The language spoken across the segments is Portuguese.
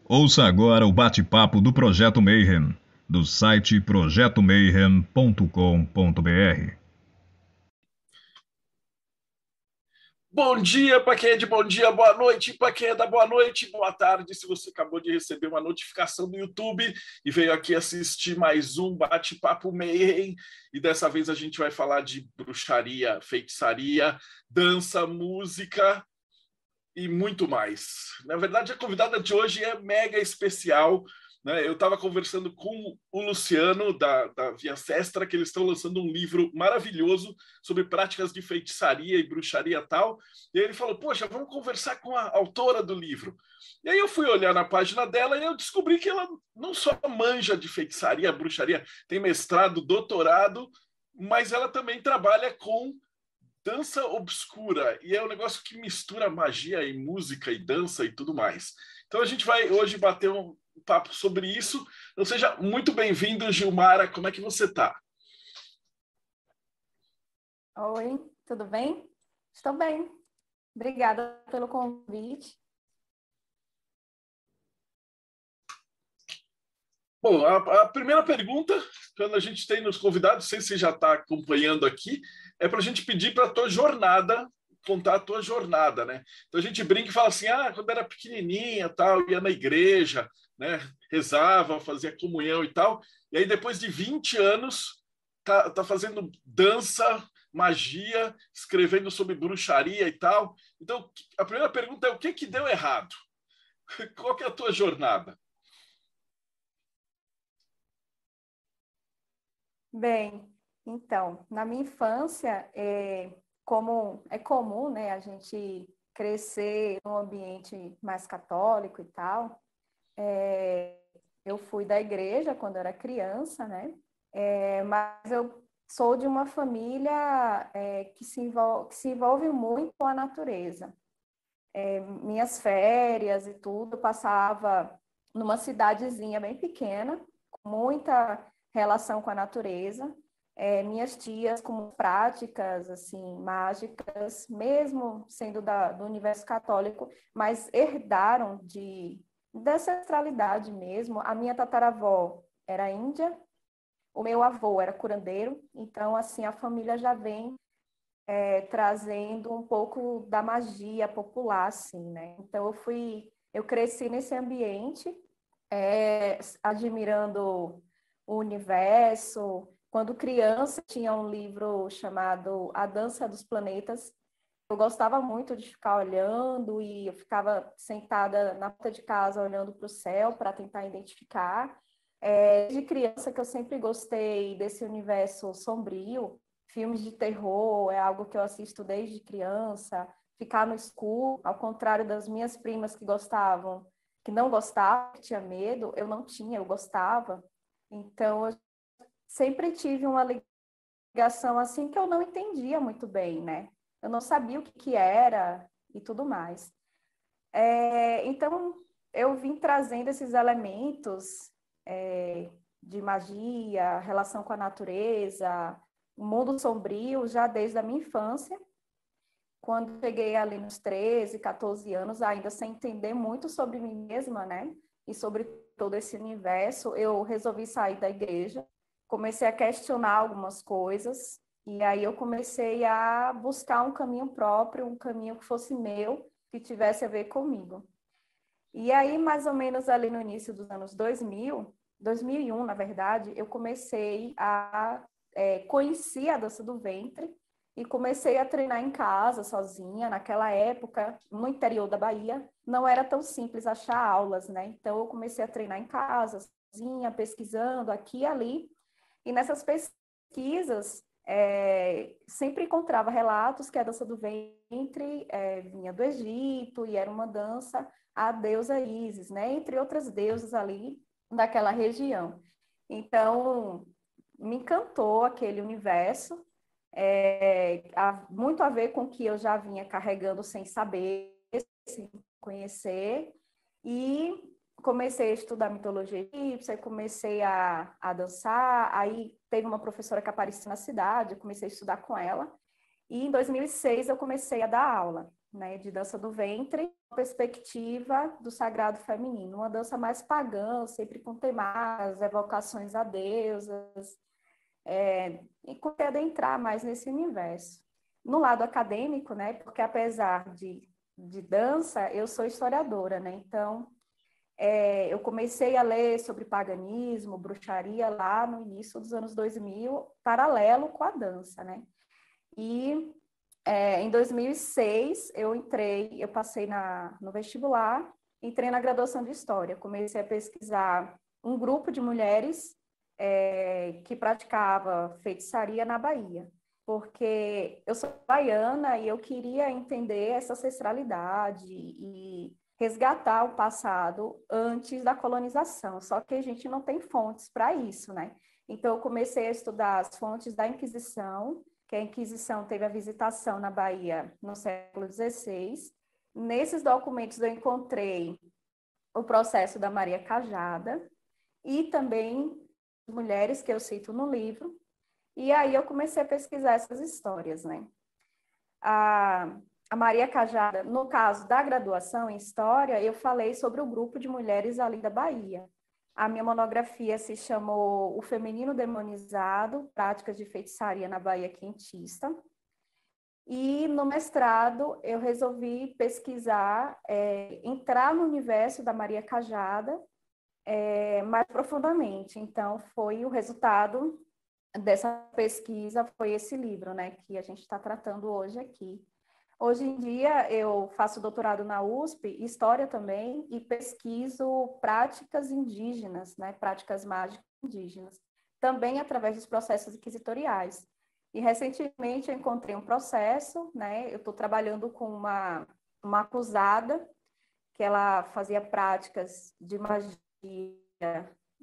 Ouça agora o bate-papo do Projeto Mayhem, do site projetomayhem.com.br. Bom dia para quem é de bom dia, boa noite para quem é da boa noite, boa tarde. Se você acabou de receber uma notificação do YouTube e veio aqui assistir mais um Bate-Papo Mayhem, e dessa vez a gente vai falar de bruxaria, feitiçaria, dança, música e muito mais. Na verdade, a convidada de hoje é mega especial, né? Eu estava conversando com o Luciano, da Via Sestra, que eles estão lançando um livro maravilhoso sobre práticas de feitiçaria e bruxaria e tal. E aí ele falou, poxa, vamos conversar com a autora do livro. E aí eu fui olhar na página dela e eu descobri que ela não só manja de feitiçaria, bruxaria, tem mestrado, doutorado, mas ela também trabalha com dança obscura, e é um negócio que mistura magia e música e dança e tudo mais. Então a gente vai hoje bater um papo sobre isso. Então seja muito bem-vindo, Gilmara. Como é que você está? Oi, tudo bem? Estou bem. Obrigada pelo convite. Bom, a primeira pergunta, quando a gente tem nos convidados, não sei se você já está acompanhando aqui, é para a gente pedir para a tua jornada, contar a tua jornada, né? Então a gente brinca e fala assim, quando era pequenininha, tal, ia na igreja, né? Rezava, fazia comunhão e tal, e aí depois de 20 anos tá fazendo dança, magia, escrevendo sobre bruxaria e tal. Então a primeira pergunta é o que que deu errado? Qual que é a tua jornada? Bem, então, na minha infância, como é comum, né, a gente crescer num ambiente mais católico e tal. Eu fui da igreja quando eu era criança, né? Mas eu sou de uma família que se envolve muito com a natureza. Minhas férias e tudo, eu passava numa cidadezinha bem pequena, com muita relação com a natureza. Minhas tias com práticas assim mágicas, mesmo sendo do universo católico, mas herdaram dessa ancestralidade mesmo. A minha tataravó era índia, o meu avô era curandeiro, então assim a família já vem trazendo um pouco da magia popular, assim, né? Então eu cresci nesse ambiente, admirando o universo. Quando criança tinha um livro chamado A Dança dos Planetas. Eu gostava muito de ficar olhando e eu ficava sentada na porta de casa olhando para o céu para tentar identificar. Desde criança que eu sempre gostei desse universo sombrio, filmes de terror é algo que eu assisto desde criança. Ficar no escuro, ao contrário das minhas primas que não gostavam, que tinha medo, eu não tinha, eu gostava. Então, eu sempre tive uma ligação assim que eu não entendia muito bem, né? Eu não sabia o que era e tudo mais. Então, eu vim trazendo esses elementos de magia, relação com a natureza, o mundo sombrio, já desde a minha infância. Quando cheguei ali nos 13, 14 anos, ainda sem entender muito sobre mim mesma, né? E sobre todo esse universo, eu resolvi sair da igreja, comecei a questionar algumas coisas, e aí eu comecei a buscar um caminho próprio, um caminho que fosse meu, que tivesse a ver comigo. E aí, mais ou menos ali no início dos anos 2001, na verdade, eu comecei a conhecer a dança do ventre e comecei a treinar em casa, sozinha. Naquela época, no interior da Bahia, não era tão simples achar aulas, né? Então, eu comecei a treinar em casa, sozinha, pesquisando aqui e ali. E nessas pesquisas, sempre encontrava relatos que a dança do ventre vinha do Egito e era uma dança à deusa Ísis, né? Entre outras deusas ali daquela região. Então, me encantou aquele universo, muito a ver com o que eu já vinha carregando sem saber, sem conhecer, e comecei a estudar mitologia egípcia, comecei a dançar, aí teve uma professora que apareceu na cidade, eu comecei a estudar com ela, e em 2006 eu comecei a dar aula. né, de dança do ventre, perspectiva do sagrado feminino, uma dança mais pagã, sempre com temas, evocações a deusas, e comecei a adentrar mais nesse universo. No lado acadêmico, né, porque apesar de dança, eu sou historiadora, né, então eu comecei a ler sobre paganismo, bruxaria lá no início dos anos 2000, paralelo com a dança, né, e em 2006, eu passei no vestibular, entrei na graduação de História, comecei a pesquisar um grupo de mulheres que praticava feitiçaria na Bahia, porque eu sou baiana e eu queria entender essa ancestralidade e resgatar o passado antes da colonização, só que a gente não tem fontes para isso, né? Então, eu comecei a estudar as fontes da Inquisição, que a Inquisição teve a visitação na Bahia no século XVI. Nesses documentos eu encontrei o processo da Maria Cajada e também mulheres que eu cito no livro. E aí eu comecei a pesquisar essas histórias, né? A Maria Cajada, no caso da graduação em História, eu falei sobre o grupo de mulheres ali da Bahia. A minha monografia se chamou O Feminino Demonizado, Práticas de Feitiçaria na Bahia Quentista. E no mestrado eu resolvi pesquisar, entrar no universo da Maria Cajada mais profundamente. Então, foi o resultado dessa pesquisa, foi esse livro, né, que a gente está tratando hoje aqui. Hoje em dia, eu faço doutorado na USP, História também, e pesquiso práticas indígenas, né, práticas mágicas indígenas, também através dos processos inquisitoriais. E, recentemente, eu encontrei um processo, né, eu estou trabalhando com uma acusada, que ela fazia práticas de magia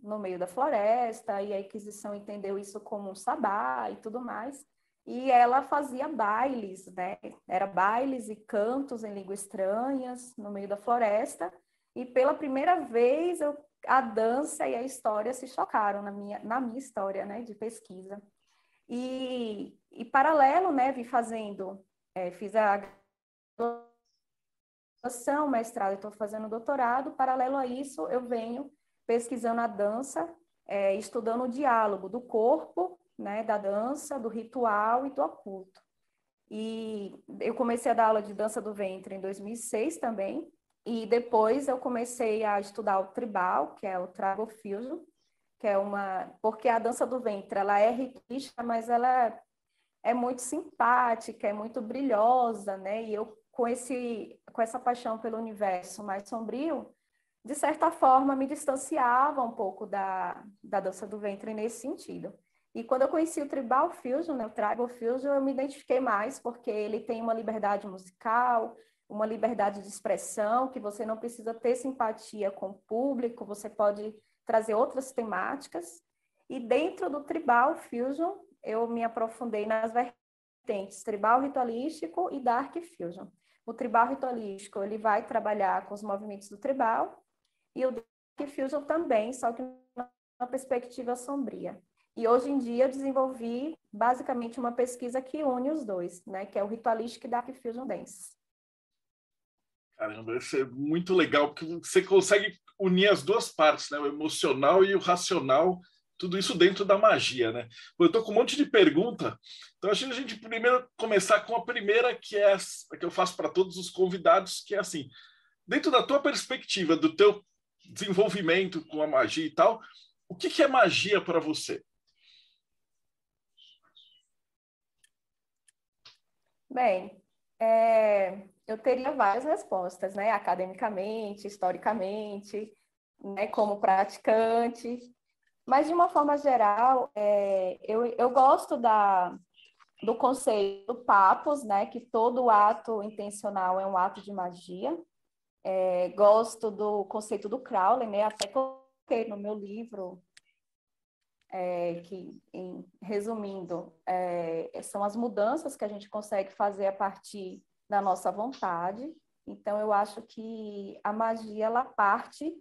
no meio da floresta, e a Inquisição entendeu isso como um sabá e tudo mais. E ela fazia bailes, né? Era bailes e cantos em línguas estranhas no meio da floresta. E pela primeira vez a dança e a história se chocaram na minha história, né, de pesquisa. E paralelo, né, fiz a graduação, mestrado, estou fazendo doutorado. Paralelo a isso, eu venho pesquisando a dança, estudando o diálogo do corpo, né, da dança, do ritual e do oculto. E eu comecei a dar aula de dança do ventre em 2006 também, e depois eu comecei a estudar o tribal, que é o Tribal Fusion, que é porque a dança do ventre, ela é ritmista, mas ela é muito simpática, é muito brilhosa, né? E eu, com essa paixão pelo universo mais sombrio, de certa forma, me distanciava um pouco da dança do ventre nesse sentido. E quando eu conheci o Tribal Fusion, né, o Tribal Fusion, eu me identifiquei mais, porque ele tem uma liberdade musical, uma liberdade de expressão, que você não precisa ter simpatia com o público, você pode trazer outras temáticas. E dentro do Tribal Fusion, eu me aprofundei nas vertentes Tribal Ritualístico e Dark Fusion. O Tribal Ritualístico, ele vai trabalhar com os movimentos do tribal, e o Dark Fusion também, só que numa perspectiva sombria. E hoje em dia eu desenvolvi basicamente uma pesquisa que une os dois, né, que é o Ritualístico e Dark Fusion Dance. Caramba, isso é muito legal, porque você consegue unir as duas partes, né, o emocional e o racional, tudo isso dentro da magia, né? Eu estou com um monte de pergunta, então acho que a gente primeiro começar com a primeira, que é a que eu faço para todos os convidados, que é assim, dentro da tua perspectiva, do teu desenvolvimento com a magia e tal, o que é magia para você? Bem, eu teria várias respostas, né? Academicamente, historicamente, né? Como praticante, mas de uma forma geral, eu gosto do conceito do papos, né? Que todo ato intencional é um ato de magia. Gosto do conceito do Crowley, né? Até coloquei no meu livro, resumindo, são as mudanças que a gente consegue fazer a partir da nossa vontade. Então, eu acho que a magia, ela parte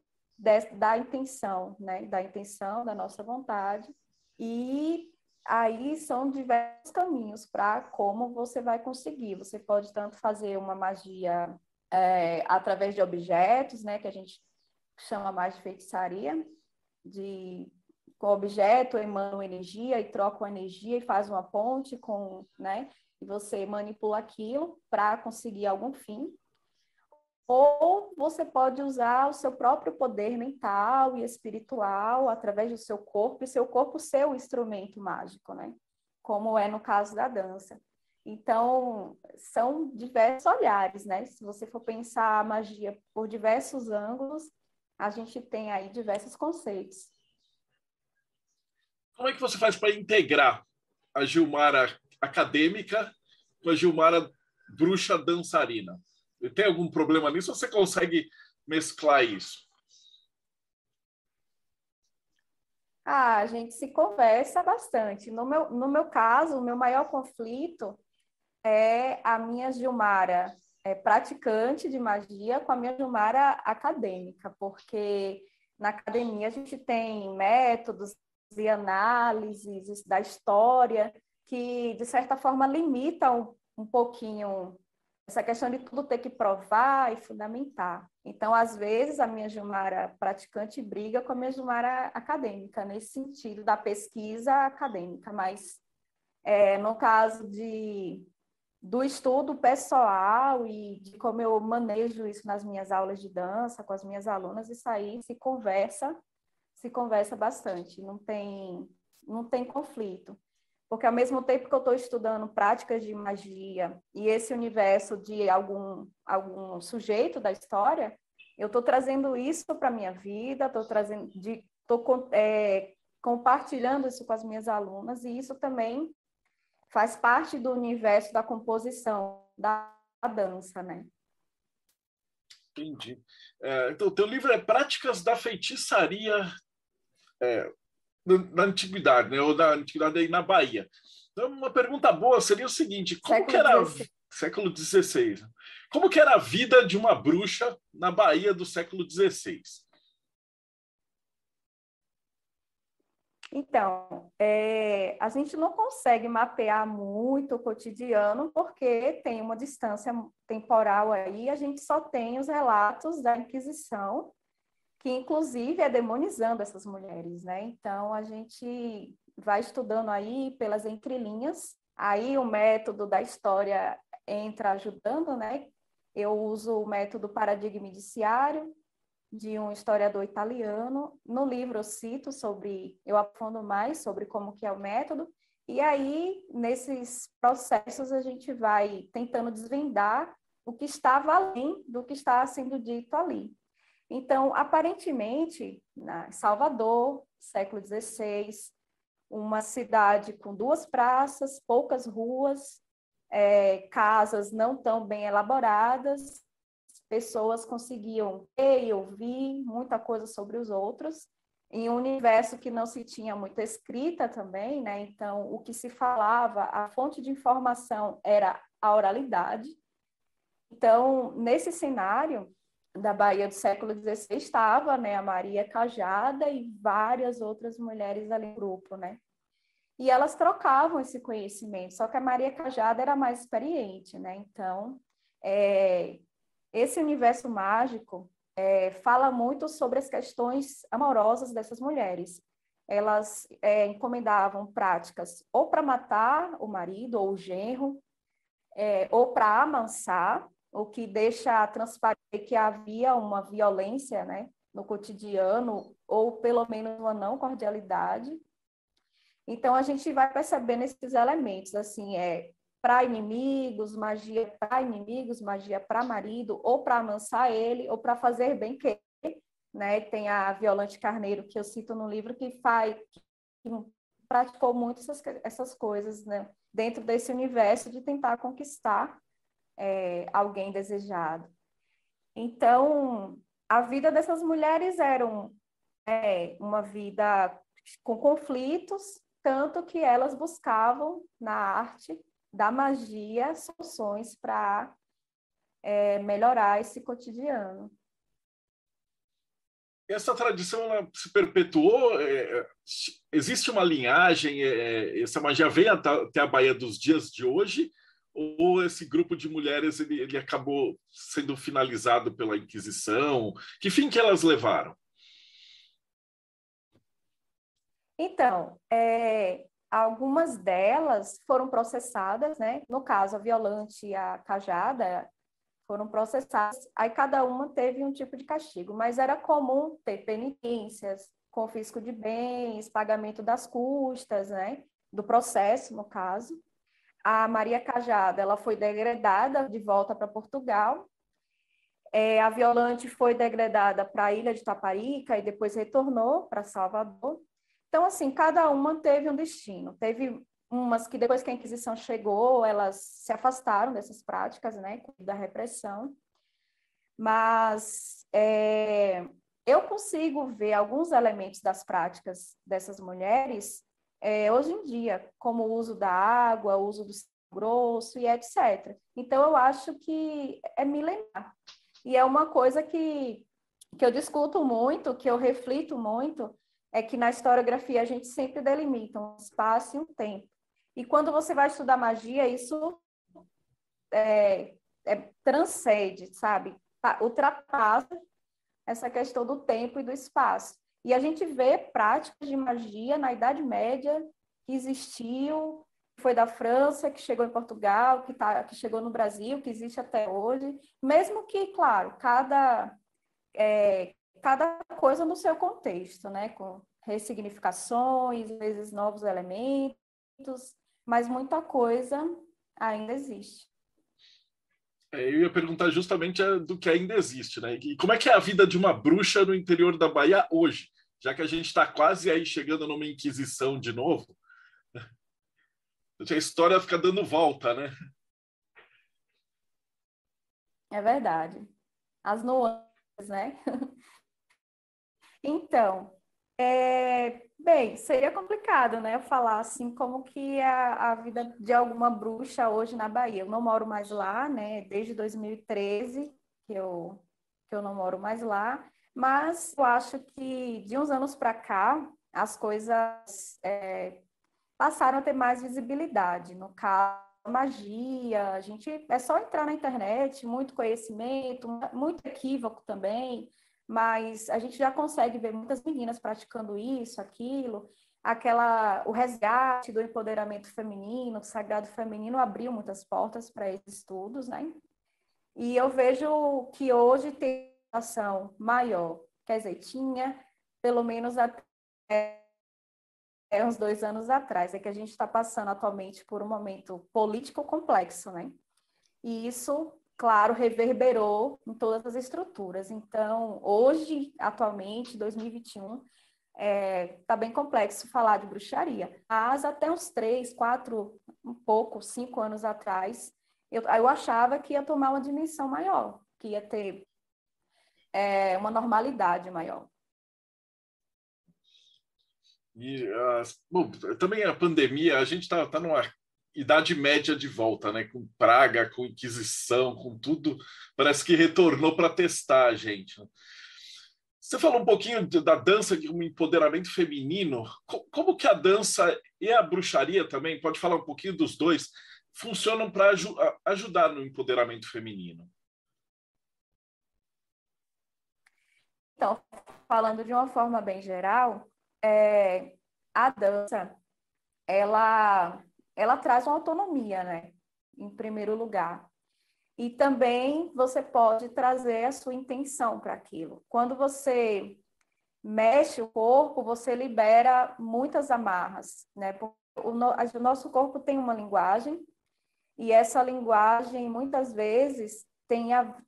da intenção, né? Da intenção, da nossa vontade. E aí são diversos caminhos para como você vai conseguir. Você pode tanto fazer uma magia através de objetos, né, que a gente chama mais de feitiçaria, com o objeto emana uma energia e troca uma energia e faz uma ponte com, né, e você manipula aquilo para conseguir algum fim. Ou você pode usar o seu próprio poder mental e espiritual através do seu corpo, e seu corpo ser o instrumento mágico, né? Como é no caso da dança. Então, são diversos olhares, né? Se você for pensar a magia por diversos ângulos, a gente tem aí diversos conceitos. Como é que você faz para integrar a Gilmara acadêmica com a Gilmara bruxa dançarina? Tem algum problema nisso ou você consegue mesclar isso? A gente se conversa bastante. No meu caso, o meu maior conflito é a minha Gilmara praticante de magia com a minha Gilmara acadêmica, porque na academia a gente tem métodos e análises da história que, de certa forma, limitam um pouquinho essa questão de tudo ter que provar e fundamentar. Então, às vezes, a minha Gilmara praticante briga com a minha Gilmara acadêmica, nesse sentido da pesquisa acadêmica, mas no caso do estudo pessoal e de como eu manejo isso nas minhas aulas de dança, com as minhas alunas, isso aí se conversa bastante, não tem conflito. Porque ao mesmo tempo que eu estou estudando práticas de magia e esse universo de algum sujeito da história, eu estou trazendo isso para a minha vida, estou compartilhando isso com as minhas alunas, e isso também faz parte do universo da composição da dança, né? Entendi. Então, o teu livro é Práticas da Feitiçaria na Antiguidade, né? Ou da Antiguidade aí na Bahia. Então, uma pergunta boa seria o seguinte: como que era século XVI? Como que era a vida de uma bruxa na Bahia do século XVI? Então, a gente não consegue mapear muito o cotidiano porque tem uma distância temporal aí, a gente só tem os relatos da Inquisição, que inclusive é demonizando essas mulheres, né? Então, a gente vai estudando aí pelas entrelinhas, aí o método da história entra ajudando, né? Eu uso o método paradigma indiciário, de um historiador italiano. No livro eu aprofundo mais sobre como que é o método, e aí, nesses processos, a gente vai tentando desvendar o que estava além do que está sendo dito ali. Então, aparentemente, em Salvador, século XVI, uma cidade com 2 praças, poucas ruas, casas não tão bem elaboradas, pessoas conseguiam ver e ouvir muita coisa sobre os outros, em um universo que não se tinha muita escrita também, né? Então, o que se falava, a fonte de informação era a oralidade. Então, nesse cenário da Bahia do século XVI, estava, né, a Maria Cajada e várias outras mulheres ali no grupo, né? E elas trocavam esse conhecimento, só que a Maria Cajada era mais experiente, né? Então, esse universo mágico fala muito sobre as questões amorosas dessas mulheres. Elas encomendavam práticas ou para matar o marido ou o genro, ou para amansar, o que deixa transparecer que havia uma violência, né, no cotidiano, ou pelo menos uma não cordialidade. Então, a gente vai percebendo esses elementos, assim, para inimigos, magia para inimigos, magia para marido, ou para amansar ele, ou para fazer bem que, né? Tem a Violante Carneiro, que eu cito no livro, que praticou muito essas coisas, né? Dentro desse universo de tentar conquistar alguém desejado. Então, a vida dessas mulheres era uma vida com conflitos, tanto que elas buscavam na arte da magia soluções para melhorar esse cotidiano. essa tradição ela se perpetuou? Existe uma linhagem? Essa magia vem até a Bahia dos dias de hoje? Ou esse grupo de mulheres ele acabou sendo finalizado pela Inquisição? Que fim que elas levaram? Então, algumas delas foram processadas, né? No caso, a Violante e a Cajada foram processadas, aí cada uma teve um tipo de castigo, mas era comum ter penitências, confisco de bens, pagamento das custas, né? Do processo, no caso. A Maria Cajada, ela foi degradada de volta para Portugal. A Violante foi degradada para a ilha de Taparica e depois retornou para Salvador. Então, assim, cada uma teve um destino. Teve umas que depois que a Inquisição chegou, elas se afastaram dessas práticas, né, da repressão. Mas eu consigo ver alguns elementos das práticas dessas mulheres hoje em dia, como o uso da água, o uso do grosso e etc. Então, eu acho que é milenar. E é uma coisa que eu discuto muito, que eu reflito muito, é que na historiografia a gente sempre delimita um espaço e um tempo. E quando você vai estudar magia, isso transcende, sabe? Ultrapassa essa questão do tempo e do espaço. E a gente vê práticas de magia na Idade Média que existiu, que foi da França, que chegou em Portugal, que chegou no Brasil, que existe até hoje. Mesmo que, claro, cada coisa no seu contexto, né? Com ressignificações, às vezes novos elementos, mas muita coisa ainda existe. Eu ia perguntar justamente do que ainda existe, né? E como é que é a vida de uma bruxa no interior da Bahia hoje? Já que a gente está quase aí chegando numa Inquisição de novo, a história fica dando volta, né? É verdade. As nuances, né? Então, bem, seria complicado, né? Eu falar assim como que é a vida de alguma bruxa hoje na Bahia. Eu não moro mais lá, né? Desde 2013 que eu não moro mais lá, mas eu acho que de uns anos para cá as coisas passaram a ter mais visibilidade. No caso, magia, a gente é só entrar na internet, muito conhecimento, muito equívoco também, mas a gente já consegue ver muitas meninas praticando isso, aquilo, o resgate do empoderamento feminino, o sagrado feminino abriu muitas portas para esses estudos, né? E eu vejo que hoje tem uma ação maior, quer dizer, tinha pelo menos até uns 2 anos atrás, é que a gente está passando atualmente por um momento político complexo, né? E isso, claro, reverberou em todas as estruturas. Então, hoje, atualmente, 2021, está bem complexo falar de bruxaria. Mas até uns 3, 4, um pouco, 5 anos atrás, eu achava que ia tomar uma dimensão maior, que ia ter uma normalidade maior. E bom, também a pandemia, a gente está numa idade média de volta, né? Com praga, com Inquisição, com tudo, parece que retornou para testar a gente. Você falou um pouquinho da dança como empoderamento feminino. Como que a dança e a bruxaria também, pode falar um pouquinho dos dois, funcionam para ajudar no empoderamento feminino? Então, falando de uma forma bem geral, a dança, ela traz uma autonomia, né? Em primeiro lugar. E também você pode trazer a sua intenção para aquilo. Quando você mexe o corpo, você libera muitas amarras, né? O nosso corpo tem uma linguagem, e essa linguagem, muitas vezes,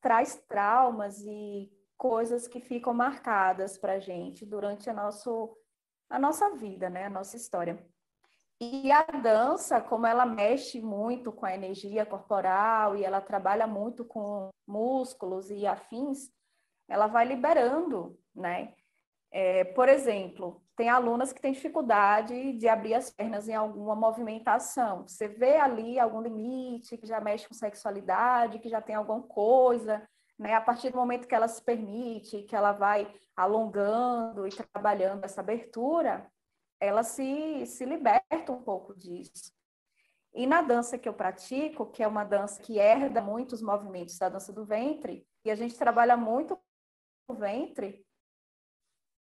traz traumas e coisas que ficam marcadas para a gente durante a nossa vida, né? A nossa história. E a dança, como ela mexe muito com a energia corporal e ela trabalha muito com músculos e afins, ela vai liberando, né? Por exemplo, tem alunas que têm dificuldade de abrir as pernas em alguma movimentação. Você vê ali algum limite que já mexe com sexualidade, que já tem alguma coisa, né? A partir do momento que ela se permite, que ela vai alongando e trabalhando essa abertura, ela se liberta um pouco disso. E na dança que eu pratico, que é uma dança que herda muitos movimentos da dança do ventre, e a gente trabalha muito o ventre,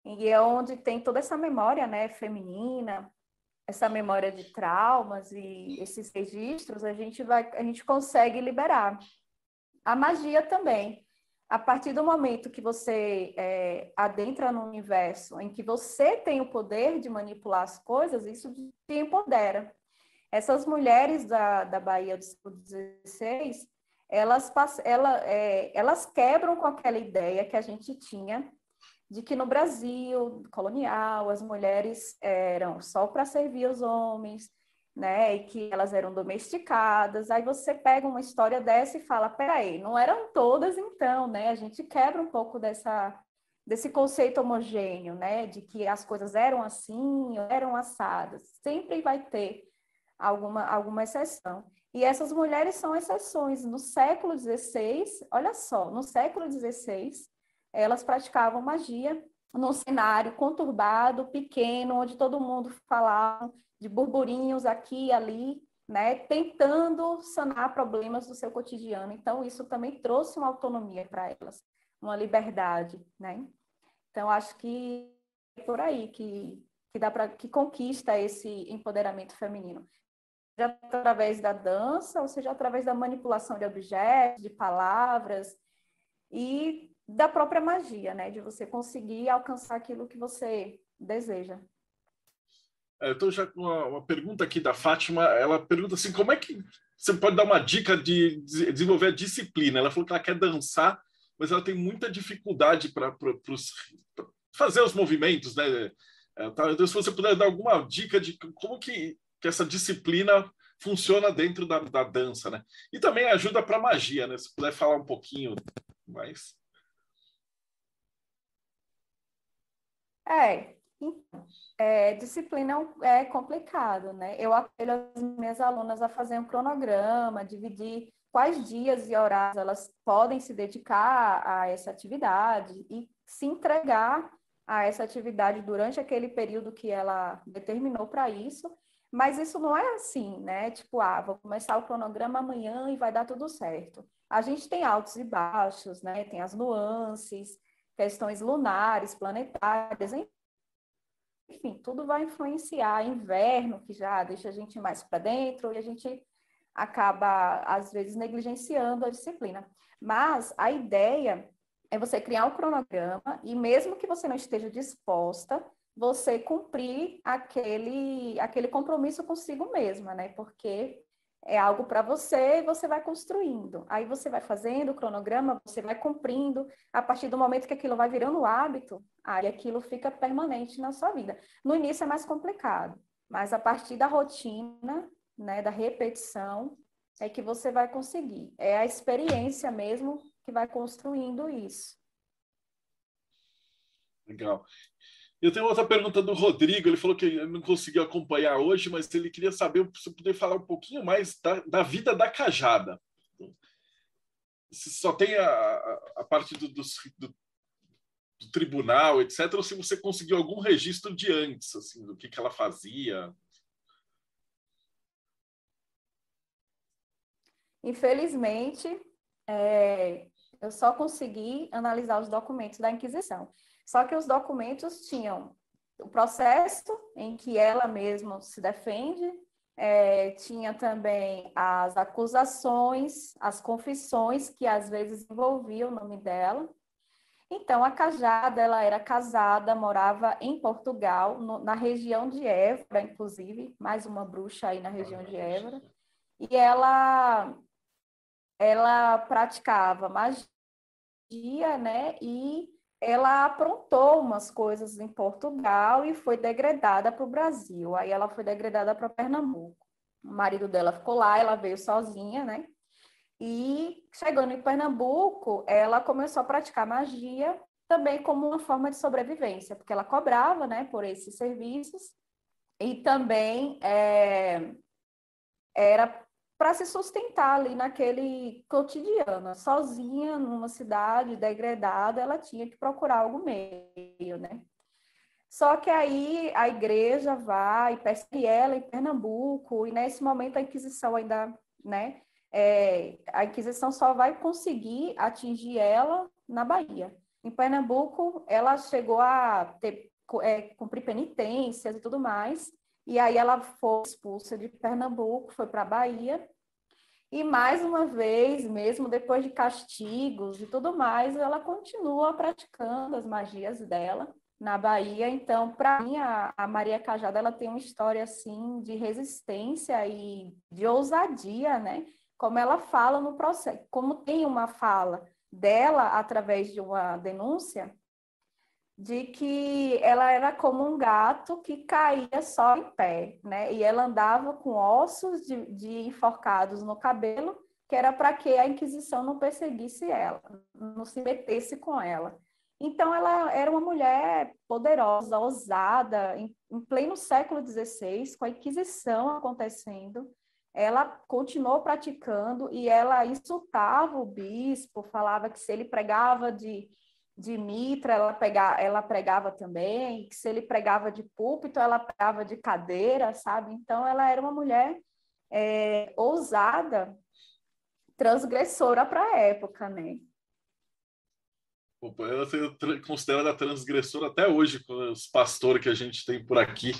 e é onde tem toda essa memória, né, feminina, essa memória de traumas e esses registros, a gente consegue liberar. A magia também. A partir do momento que você adentra no universo em que você tem o poder de manipular as coisas, isso te empodera. Essas mulheres da Bahia do século XVI, elas quebram com aquela ideia que a gente tinha de que no Brasil colonial as mulheres eram só para servir os homens, né, e que elas eram domesticadas. Aí você pega uma história dessa e fala, peraí, não eram todas então, né? A gente quebra um pouco desse conceito homogêneo, né, de que as coisas eram assim, eram assadas. Sempre vai ter alguma exceção. E essas mulheres são exceções. No século XVI, olha só, no século XVI, elas praticavam magia num cenário conturbado, pequeno, onde todo mundo falava de burburinhos aqui e ali, né, tentando sanar problemas do seu cotidiano. Então, isso também trouxe uma autonomia para elas, uma liberdade, né? Então, acho que é por aí que conquista esse empoderamento feminino. Seja através da dança, ou seja através da manipulação de objetos, de palavras e da própria magia, né? De você conseguir alcançar aquilo que você deseja. Então, já com uma pergunta aqui da Fátima, ela pergunta assim, como é que você pode dar uma dica de desenvolver a disciplina? Ela falou que ela quer dançar, mas ela tem muita dificuldade para fazer os movimentos, né? Então, se você puder dar alguma dica de como que essa disciplina funciona dentro da dança, né? E também ajuda para magia, né? Se puder falar um pouquinho mais. Disciplina é complicado, né? Eu aconselho as minhas alunas a fazer um cronograma, dividir quais dias e horários elas podem se dedicar a essa atividade e se entregar a essa atividade durante aquele período que ela determinou para isso. Mas isso não é assim, né? Tipo, vou começar o cronograma amanhã e vai dar tudo certo. A gente tem altos e baixos, né? Tem as nuances, questões lunares, planetárias, enfim, tudo vai influenciar. Inverno, que já deixa a gente mais para dentro, e a gente acaba, às vezes, negligenciando a disciplina. Mas a ideia é você criar um cronograma e, mesmo que você não esteja disposta, você cumprir aquele compromisso consigo mesma, né? Porque é algo para você e você vai construindo. Aí você vai fazendo o cronograma, você vai cumprindo. A partir do momento que aquilo vai virando hábito, aí aquilo fica permanente na sua vida. No início é mais complicado, mas a partir da rotina, né, da repetição, é que você vai conseguir. É a experiência mesmo que vai construindo isso. Legal. Eu tenho outra pergunta do Rodrigo. Ele falou que ele não conseguiu acompanhar hoje, mas ele queria saber se poder falar um pouquinho mais da vida da cajada. Se só tem a parte do tribunal, etc., ou se você conseguiu algum registro de antes, assim, do que ela fazia. Infelizmente, eu só consegui analisar os documentos da Inquisição. Só que os documentos tinham o processo em que ela mesma se defende, tinha também as acusações, as confissões, que às vezes envolviam o nome dela. Então, a Cajada, ela era casada, morava em Portugal, na região de Évora, inclusive, mais uma bruxa aí na região de Évora, e ela praticava magia, né, e ela aprontou umas coisas em Portugal e foi degradada para o Brasil. Aí ela foi degradada para Pernambuco. O marido dela ficou lá, ela veio sozinha, né? E chegando em Pernambuco, ela começou a praticar magia também como uma forma de sobrevivência, porque ela cobrava, né, por esses serviços e também era para se sustentar ali naquele cotidiano. Sozinha, numa cidade degradada, ela tinha que procurar algum meio, né? Só que aí a igreja vai, persegue ela em Pernambuco, e nesse momento a Inquisição ainda, né? A Inquisição só vai conseguir atingir ela na Bahia. Em Pernambuco, ela chegou a cumprir penitências e tudo mais, e aí ela foi expulsa de Pernambuco, foi para a Bahia, e mais uma vez, mesmo depois de castigos e tudo mais, ela continua praticando as magias dela na Bahia. Então, para mim, a Maria Cajada, ela tem uma história assim de resistência e de ousadia, né? Como ela fala no processo, como tem uma fala dela através de uma denúncia de que ela era como um gato que caía só em pé, né? E ela andava com ossos de enforcados no cabelo, que era para que a Inquisição não perseguisse ela, não se metesse com ela. Então, ela era uma mulher poderosa, ousada, em pleno século XVI, com a Inquisição acontecendo. Ela continuou praticando e ela insultava o bispo, falava que se ele pregava de mitra, ela pregava também, que se ele pregava de púlpito, ela pregava de cadeira, sabe? Então, ela era uma mulher ousada, transgressora para a época, né? Ela é considerada transgressora até hoje, com os pastores que a gente tem por aqui.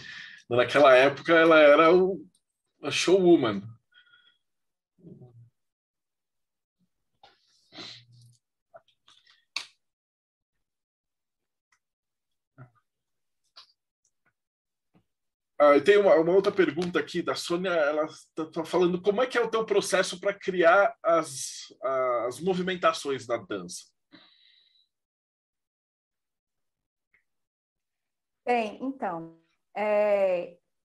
Naquela época, ela era a showwoman. Tem uma outra pergunta aqui da Sônia. Ela está falando como é que é o teu processo para criar as movimentações da dança. Bem, então,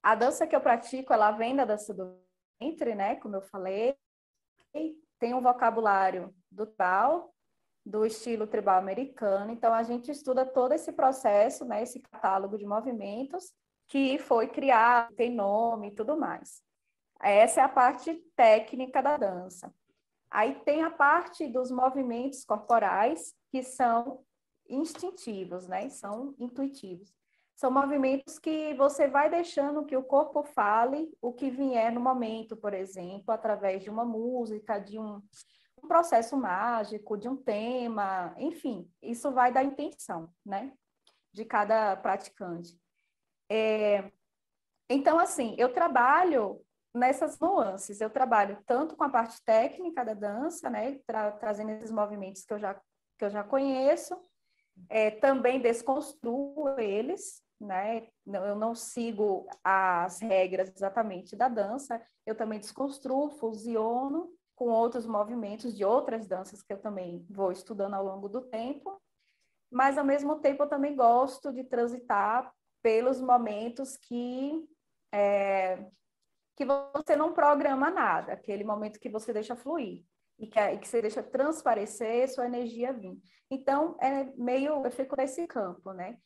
a dança que eu pratico, ela vem da dança do ventre, né? Como eu falei, tem um vocabulário do tribal, do estilo tribal americano. Então, a gente estuda todo esse processo, né? Esse catálogo de movimentos que foi criado, tem nome e tudo mais. Essa é a parte técnica da dança. Aí tem a parte dos movimentos corporais, que são instintivos, né? São intuitivos. São movimentos que você vai deixando que o corpo fale o que vier no momento, por exemplo, através de uma música, de um processo mágico, de um tema, enfim, isso vai da intenção, né? De cada praticante. Então, assim, eu trabalho nessas nuances, eu trabalho tanto com a parte técnica da dança, né? Trazendo esses movimentos que eu já conheço, também desconstruo eles, né? Eu não sigo as regras exatamente da dança, eu também desconstruo, fusiono com outros movimentos de outras danças que eu também vou estudando ao longo do tempo, mas ao mesmo tempo eu também gosto de transitar pelos momentos que você não programa nada, aquele momento que você deixa fluir e que você deixa transparecer sua energia vir. Então, eu fico nesse campo, né?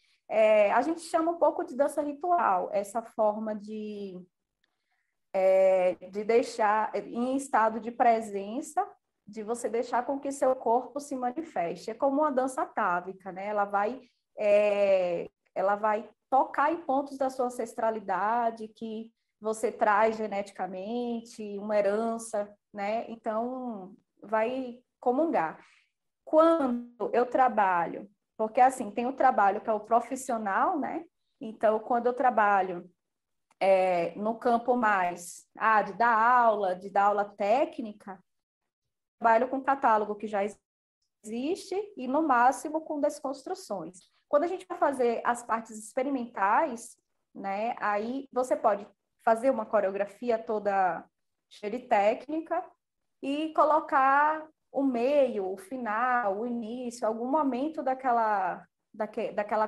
A gente chama um pouco de dança ritual, essa forma de deixar em estado de presença, de você deixar com que seu corpo se manifeste. É como uma dança atávica, né? Ela vai tocar em pontos da sua ancestralidade que você traz geneticamente, uma herança, né? Então, vai comungar. Quando eu trabalho, porque assim, tem o trabalho que é o profissional, né? Então, quando eu trabalho no campo mais de dar aula técnica, trabalho com catálogo que já existe e, no máximo, com desconstruções. Quando a gente vai fazer as partes experimentais, né, aí você pode fazer uma coreografia toda cheia de técnica e colocar o meio, o final, o início, algum momento daquela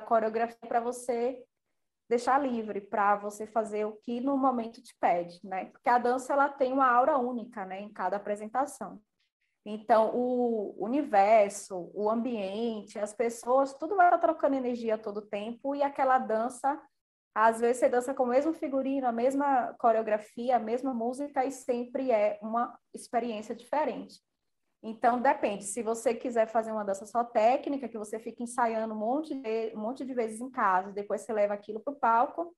coreografia para você deixar livre, para você fazer o que no momento te pede, né? Porque a dança ela tem uma aura única, né, em cada apresentação. Então, o universo, o ambiente, as pessoas, tudo vai estar trocando energia todo o tempo e aquela dança Às vezes você dança com o mesmo figurino, a mesma coreografia, a mesma música, e sempre é uma experiência diferente. Então, depende. Se você quiser fazer uma dança só técnica, que você fica ensaiando um monte de vezes em casa, depois você leva aquilo para o palco,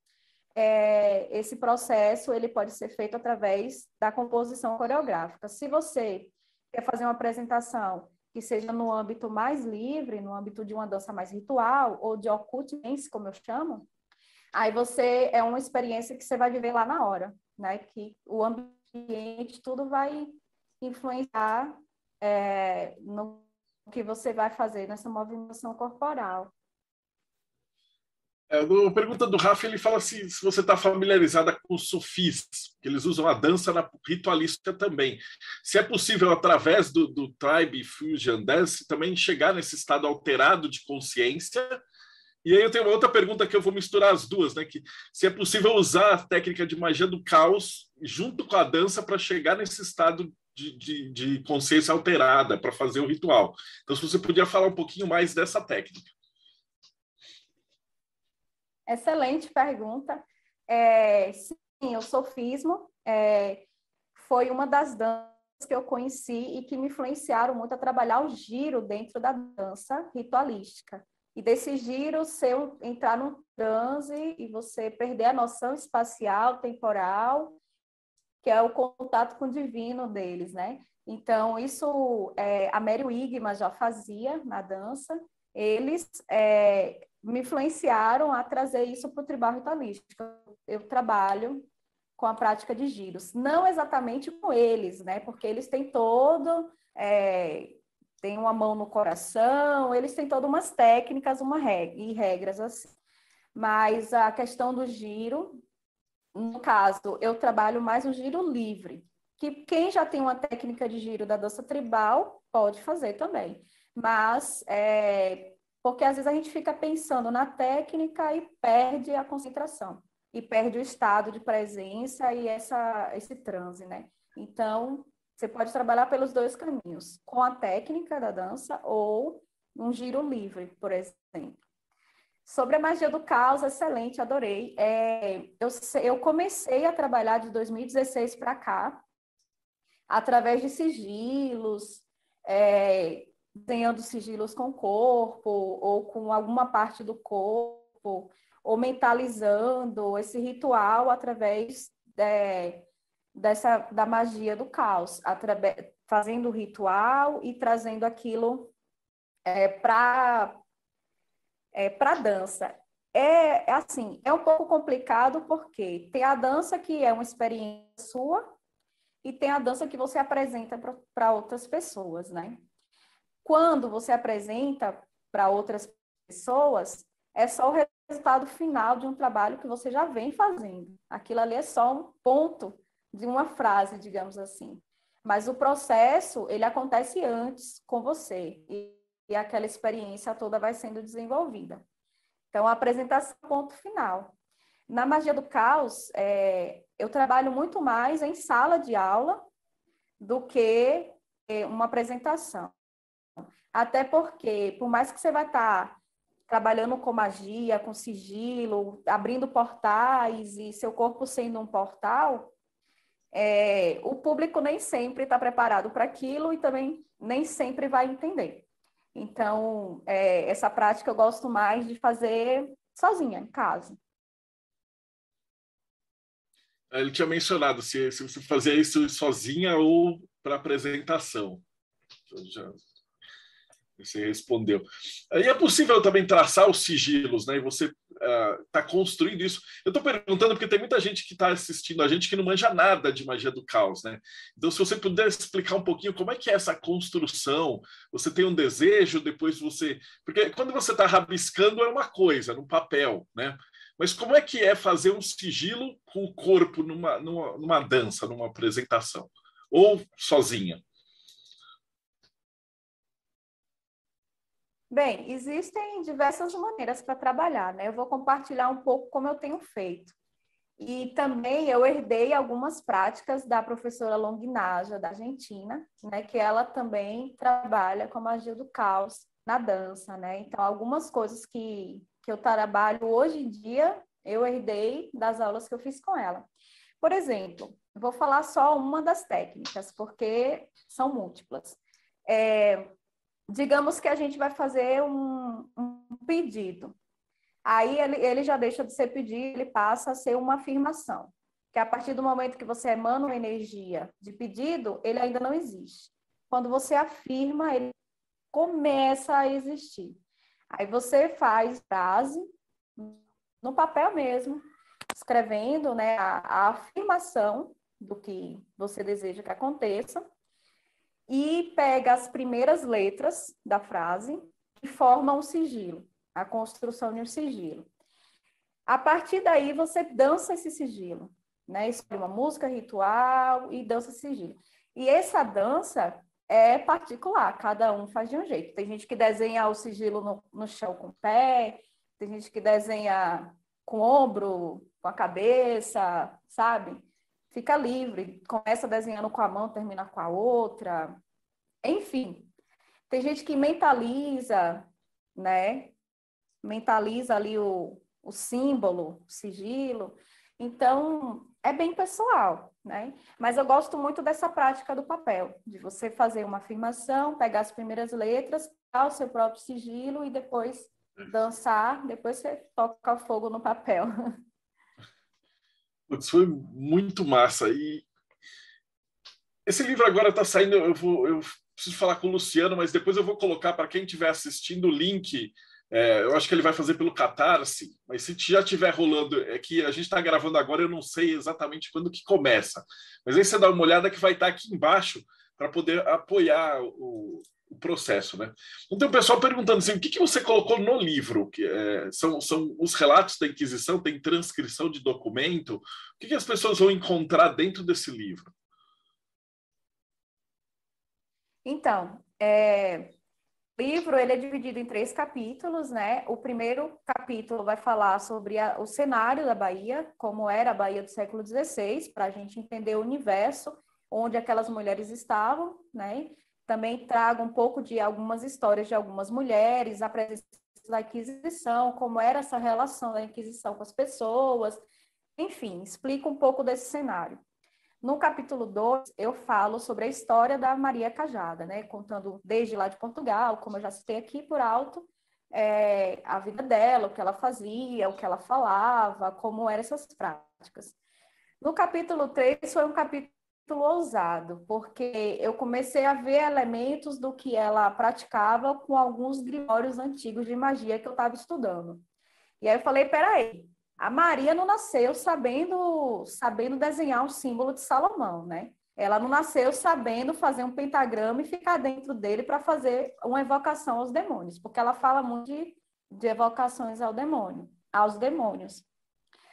esse processo ele pode ser feito através da composição coreográfica. Se você quer fazer uma apresentação que seja no âmbito mais livre, no âmbito de uma dança mais ritual, ou de occult dance, como eu chamo, aí é uma experiência que você vai viver lá na hora, né? Que o ambiente, tudo vai influenciar no que você vai fazer nessa movimentação corporal. Na pergunta do Rafa, ele fala se você está familiarizada com os sufis, que eles usam a dança ritualística também. Se é possível, através do Tribe Fusion Dance, também chegar nesse estado alterado de consciência. E aí eu tenho uma outra pergunta que eu vou misturar as duas, né? Que se é possível usar a técnica de magia do caos junto com a dança para chegar nesse estado de consciência alterada, para fazer o ritual. Então, se você podia falar um pouquinho mais dessa técnica. Excelente pergunta. Sim, o sofismo foi uma das danças que eu conheci e que me influenciaram muito a trabalhar o giro dentro da dança ritualística. E desse giro, entrar num transe e você perder a noção espacial, temporal, que é o contato com o divino deles, né? Então, isso a Mary Wigman já fazia na dança. Eles me influenciaram a trazer isso para o tribal ritualístico. Eu trabalho com a prática de giros. Não exatamente com eles, né? Porque eles têm tem uma mão no coração, eles têm todas umas técnicas e regras assim. Mas a questão do giro, no caso, eu trabalho mais o giro livre, que quem já tem uma técnica de giro da dança tribal pode fazer também. Mas, porque às vezes a gente fica pensando na técnica e perde a concentração, e perde o estado de presença e esse transe, né? Então, você pode trabalhar pelos dois caminhos, com a técnica da dança ou um giro livre, por exemplo. Sobre a magia do caos, excelente, adorei. Eu comecei a trabalhar de 2016 para cá, através de sigilos, desenhando sigilos com o corpo, ou com alguma parte do corpo, ou mentalizando esse ritual através da magia do caos, fazendo o ritual e trazendo aquilo para a dança. Assim, é um pouco complicado porque tem a dança que é uma experiência sua e tem a dança que você apresenta para outras pessoas, né? Quando você apresenta para outras pessoas, é só o resultado final de um trabalho que você já vem fazendo. Aquilo ali é só um ponto de uma frase, digamos assim. Mas o processo, ele acontece antes com você e aquela experiência toda vai sendo desenvolvida. Então, a apresentação é o ponto final. Na magia do caos, eu trabalho muito mais em sala de aula do que uma apresentação. Até porque, por mais que você vai estar trabalhando com magia, com sigilo, abrindo portais e seu corpo sendo um portal, o público nem sempre está preparado para aquilo e também nem sempre vai entender. Então, essa prática eu gosto mais de fazer sozinha, em casa. Ele tinha mencionado se você fazia isso sozinha ou para apresentação. Você respondeu. E é possível também traçar os sigilos, né? E você está construindo isso. Eu estou perguntando porque tem muita gente que está assistindo a gente que não manja nada de magia do caos, né? Então, se você puder explicar um pouquinho como é que é essa construção, você tem um desejo, depois você... Porque quando você está rabiscando é uma coisa, no papel, né? Mas como é que é fazer um sigilo com o corpo numa dança, numa apresentação? Ou sozinha? Bem, existem diversas maneiras para trabalhar, né? Eu vou compartilhar um pouco como eu tenho feito. E também eu herdei algumas práticas da professora Longnaja, da Argentina, né? Que ela também trabalha com a magia do caos na dança, né? Então, algumas coisas que eu trabalho hoje em dia, eu herdei das aulas que eu fiz com ela. Por exemplo, vou falar só uma das técnicas, porque são múltiplas. Digamos que a gente vai fazer um pedido. Aí ele já deixa de ser pedido, ele passa a ser uma afirmação. Que a partir do momento que você emana uma energia de pedido, ele ainda não existe. Quando você afirma, ele começa a existir. Aí você faz frase no papel mesmo, escrevendo, né, a afirmação do que você deseja que aconteça, e pega as primeiras letras da frase e forma um sigilo, a construção de um sigilo. A partir daí, você dança esse sigilo, né? Escolhe uma música ritual e dança esse sigilo. E essa dança é particular, cada um faz de um jeito. Tem gente que desenha o sigilo no chão com o pé, tem gente que desenha com o ombro, com a cabeça, sabe? Fica livre, começa desenhando com a mão, termina com a outra. Enfim, tem gente que mentaliza, né? Mentaliza ali o símbolo, o sigilo. Então, é bem pessoal, né? Mas eu gosto muito dessa prática do papel, de você fazer uma afirmação, pegar as primeiras letras, dar o seu próprio sigilo e depois dançar, depois você toca fogo no papel. Putz, foi muito massa. E esse livro agora está saindo, eu preciso falar com o Luciano, mas depois eu vou colocar para quem estiver assistindo o link. Eu acho que ele vai fazer pelo Catarse, mas se já estiver rolando, é que a gente está gravando agora, eu não sei exatamente quando que começa. Mas aí você dá uma olhada que vai estar aqui embaixo para poder apoiar o processo, né? Então, o pessoal perguntando assim, o que você colocou no livro? São os relatos da Inquisição, tem transcrição de documento? O que as pessoas vão encontrar dentro desse livro? Então, o livro ele é dividido em 3 capítulos, né? O primeiro capítulo vai falar sobre o cenário da Bahia, como era a Bahia do século XVI, para a gente entender o universo onde aquelas mulheres estavam, né? Também trago um pouco de algumas histórias de algumas mulheres, a presença da Inquisição, como era essa relação da Inquisição com as pessoas, enfim, explico um pouco desse cenário. No capítulo 2, eu falo sobre a história da Maria Cajada, né? Contando desde lá de Portugal, como eu já citei aqui por alto, a vida dela, o que ela fazia, o que ela falava, como eram essas práticas. No capítulo 3 foi um capítulo ousado, porque eu comecei a ver elementos do que ela praticava com alguns grimórios antigos de magia que eu estava estudando. E aí eu falei, peraí, a Maria não nasceu sabendo desenhar um símbolo de Salomão, né? Ela não nasceu sabendo fazer um pentagrama e ficar dentro dele para fazer uma evocação aos demônios, porque ela fala muito de evocações aos demônios.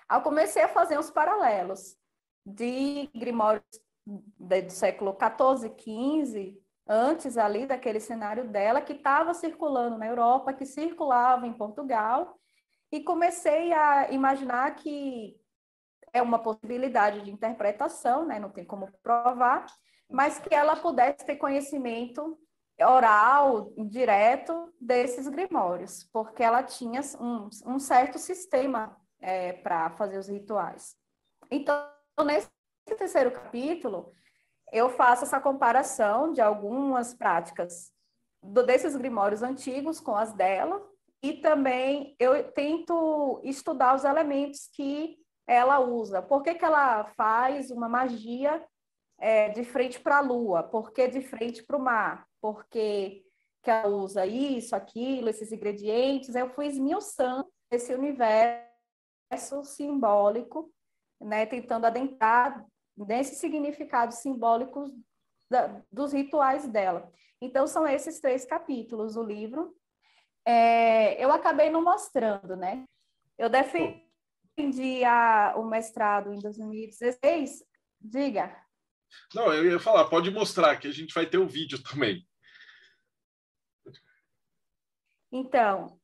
Aí eu comecei a fazer uns paralelos de grimórios do século XIV, XV, antes ali daquele cenário dela, que estava circulando na Europa, que circulava em Portugal, e comecei a imaginar que é uma possibilidade de interpretação, né? Não tem como provar, mas que ela pudesse ter conhecimento oral, direto, desses grimórios, porque ela tinha um certo sistema para fazer os rituais. Então, nesse terceiro capítulo, eu faço essa comparação de algumas práticas desses grimórios antigos com as dela, e também eu tento estudar os elementos que ela usa. Por que ela faz uma magia de frente para a lua? Por que de frente para o mar? Por que ela usa isso, aquilo, esses ingredientes? Eu fui esmiuçando esse universo simbólico, né, tentando adentrar nesses significados simbólicos dos rituais dela. Então, são esses 3 capítulos do livro. Eu acabei não mostrando, né? Eu defendi o mestrado em 2016. Diga. Não, eu ia falar, pode mostrar, que a gente vai ter o vídeo também. Então,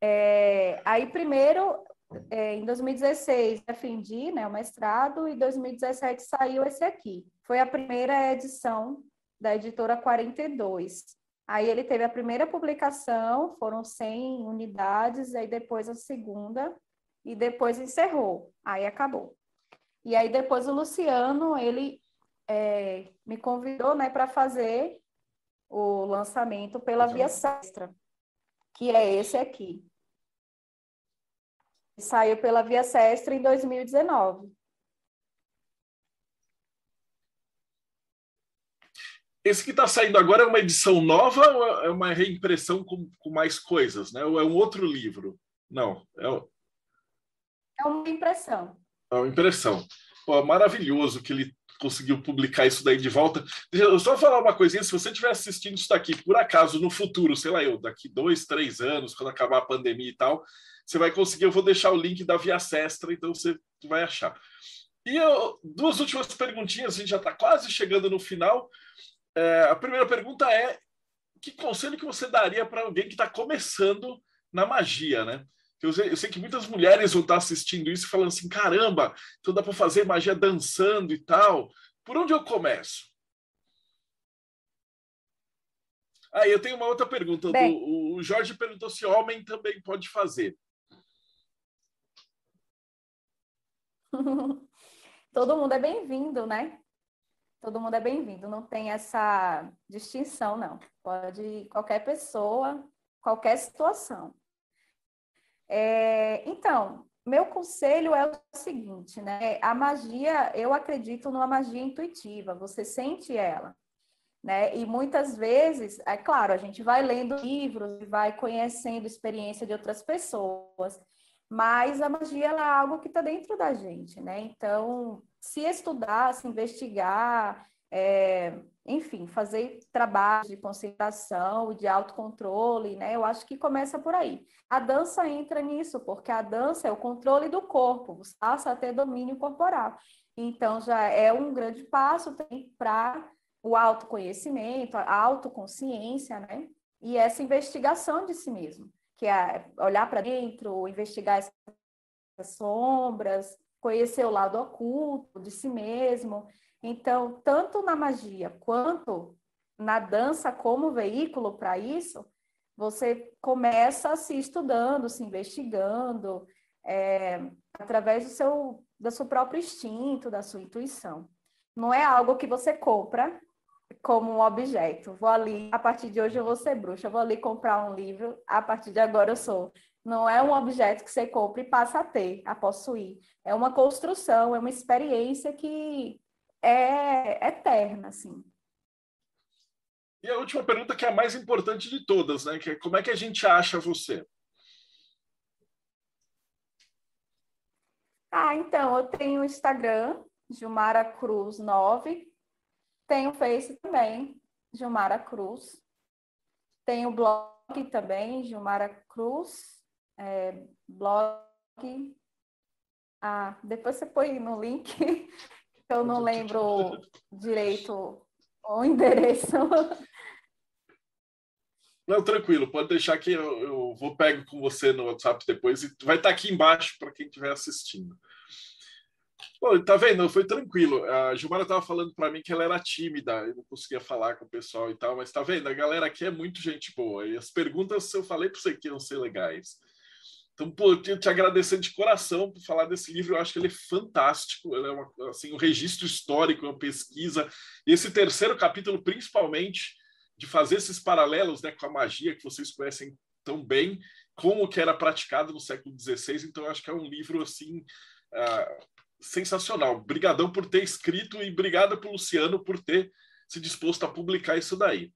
aí primeiro, em 2016, defendi, né, o mestrado, e em 2017 saiu esse aqui. Foi a primeira edição da editora 42. Aí ele teve a primeira publicação, foram 100 unidades, aí depois a segunda, e depois encerrou. Aí acabou. E aí depois o Luciano, ele me convidou, né, para fazer o lançamento pela Via Sestra, que é esse aqui. Saiu pela Via Sestra em 2019. Esse que está saindo agora é uma edição nova ou é uma reimpressão com mais coisas, né? Ou é um outro livro? Não, É uma impressão. é uma impressão. Pô, maravilhoso que ele conseguiu publicar isso daí de volta. Deixa eu só falar uma coisinha, se você estiver assistindo isso daqui, por acaso, no futuro, sei lá, daqui 2, 3 anos, quando acabar a pandemia e tal, você vai conseguir, eu vou deixar o link da Via Sestra, então você vai achar. E duas últimas perguntinhas, a gente já está quase chegando no final. A primeira pergunta é: que conselho que você daria para alguém que está começando na magia, né? Eu sei que muitas mulheres vão estar assistindo isso e falando assim, caramba, então dá para fazer magia dançando e tal. Por onde eu começo? Aí eu tenho uma outra pergunta. O Jorge perguntou se homem também pode fazer. Todo mundo é bem-vindo, né? Todo mundo é bem-vindo, não tem essa distinção, não. Pode qualquer pessoa, qualquer situação. Então, meu conselho é o seguinte, né? A magia, eu acredito numa magia intuitiva, você sente ela, né? E muitas vezes, é claro, a gente vai lendo livros, vai conhecendo a experiência de outras pessoas, mas a magia ela é algo que está dentro da gente, né? Então, se estudar, se investigar, enfim, fazer trabalho de concentração, de autocontrole, né? Eu acho que começa por aí. A dança entra nisso, porque a dança é o controle do corpo, você passa a ter domínio corporal. Então, já é um grande passo para o autoconhecimento, a autoconsciência, né? E essa investigação de si mesmo, que é olhar para dentro, investigar essas sombras, conhecer o lado oculto de si mesmo. Então, tanto na magia quanto na dança como veículo para isso, você começa se estudando, se investigando, através do seu próprio instinto, da sua intuição. Não é algo que você compra como um objeto. Vou ali, a partir de hoje eu vou ser bruxa, vou ali comprar um livro, a partir de agora eu sou. Não é um objeto que você compra e passa a ter, a possuir. É uma construção, é uma experiência que é eterna, assim. E a última pergunta, que é a mais importante de todas, né? Que é: como é que a gente acha você? Então, eu tenho o Instagram, Gilmara Cruz 9. Tenho o Face também, Gilmara Cruz. Tenho o blog também, Gilmara Cruz. Blog. Depois você põe no link, que eu não lembro direito o endereço. Não, tranquilo, pode deixar que eu vou pego com você no WhatsApp depois e vai estar aqui embaixo para quem estiver assistindo. Pô, tá vendo? Foi tranquilo. A Gilmara estava falando para mim que ela era tímida, eu não conseguia falar com o pessoal e tal, mas tá vendo? A galera aqui é muito gente boa. E as perguntas eu falei para você que iam ser legais. Então, pô, eu quero te agradecer de coração por falar desse livro. Eu acho que ele é fantástico. Ele é assim, um registro histórico, uma pesquisa. E esse terceiro capítulo, principalmente, de fazer esses paralelos, né, com a magia que vocês conhecem tão bem, como que era praticado no século XVI. Então, eu acho que é um livro assim sensacional. Obrigadão por ter escrito e obrigado pro Luciano por ter se disposto a publicar isso daí.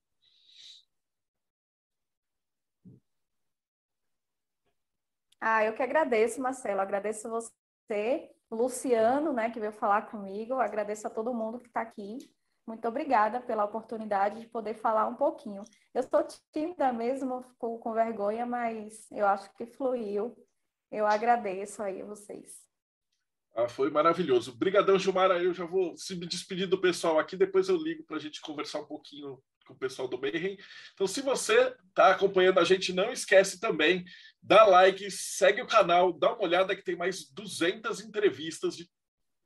Eu que agradeço, Marcelo. Agradeço você, o Luciano, né, que veio falar comigo. Agradeço a todo mundo que está aqui. Muito obrigada pela oportunidade de poder falar um pouquinho. Eu sou tímida mesmo, fico com vergonha, mas eu acho que fluiu. Eu agradeço aí a vocês. Foi maravilhoso. Obrigadão, Gilmara. Eu já vou se despedir do pessoal aqui, depois eu ligo para a gente conversar um pouquinho com o pessoal do Mayhem. Então, se você está acompanhando a gente, não esquece também, dá like, segue o canal, dá uma olhada que tem mais 200 entrevistas de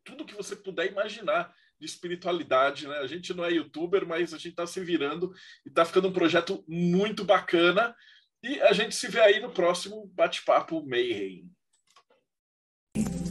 tudo que você puder imaginar de espiritualidade, né? A gente não é youtuber, mas a gente está se virando e está ficando um projeto muito bacana. E a gente se vê aí no próximo Bate-Papo Mayhem. Mayhem.